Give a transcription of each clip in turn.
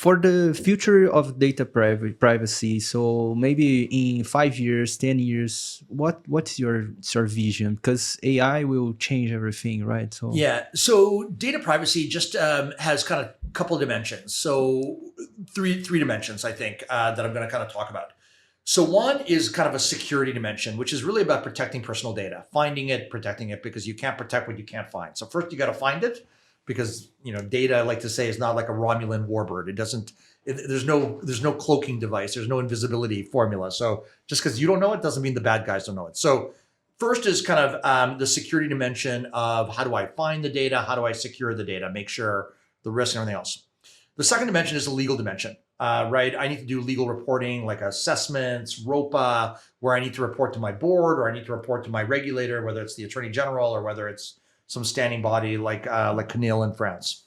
For the future of data privacy, so maybe in 5 years, 10 years, what's your vision? Because AI will change everything, right? So Yeah. So data privacy just has kind of a couple of dimensions. So three dimensions, I think, that I'm going to kind of talk about. So one is kind of a security dimension, which is really about protecting personal data, finding it, protecting it, because you can't protect what you can't find. So first you got to find it, because data, I like to say, is not like a Romulan warbird. It doesn't. There's no cloaking device. There's no invisibility formula. So just because you don't know it doesn't mean the bad guys don't know it. So first is kind of the security dimension of how do I find the data? How do I secure the data? Make sure the risk and everything else. The second dimension is the legal dimension. Right? I need to do legal reporting like assessments, ROPA, where I need to report to my board or I need to report to my regulator, whether it's the Attorney General or whether it's some standing body like CNIL in France.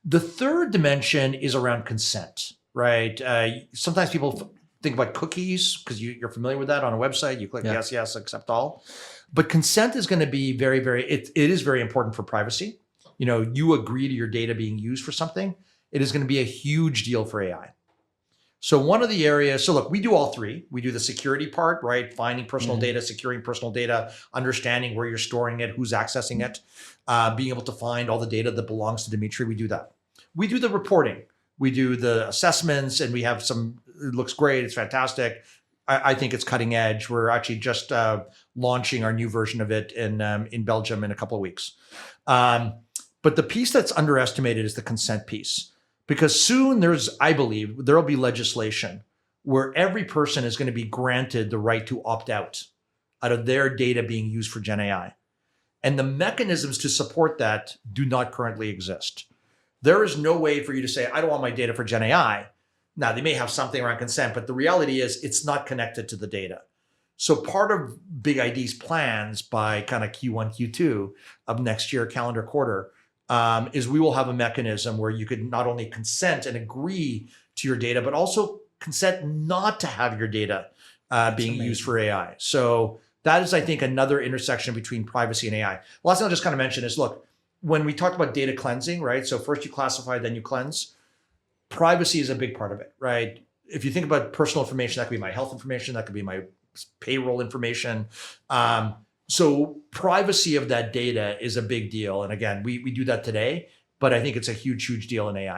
The third dimension is around consent, right? Sometimes people think about cookies because you're familiar with that on a website. You click yes, accept all. But consent is going to be it is very important for privacy. You agree to your data being used for something. It is going to be a huge deal for AI. So one of the areas, so look, we do all three. We do the security part, right? Finding personal data, securing personal data, understanding where you're storing it, who's accessing it, being able to find all the data that belongs to Dimitri. We do that. We do the reporting. We do the assessments, and we have it looks great. It's fantastic. I think it's cutting edge. We're actually just launching our new version of it in Belgium in a couple of weeks. But the piece that's underestimated is the consent piece. Because soon I believe there'll be legislation where every person is going to be granted the right to opt out of their data being used for Gen AI. And the mechanisms to support that do not currently exist. There is no way for you to say, I don't want my data for Gen AI. Now, they may have something around consent, but the reality is it's not connected to the data. So part of BigID's plans by kind of Q1, Q2 of next year, calendar quarter, is we will have a mechanism where you could not only consent and agree to your data, but also consent not to have your data being used for AI. So that is, I think, another intersection between privacy and AI. Last thing I'll just kind of mention is, look, when we talked about data cleansing, right? So first you classify, then you cleanse. Privacy is a big part of it, right? If you think about personal information, that could be my health information, that could be my payroll information. So privacy of that data is a big deal. And again, we do that today, but I think it's a huge, huge deal in AI.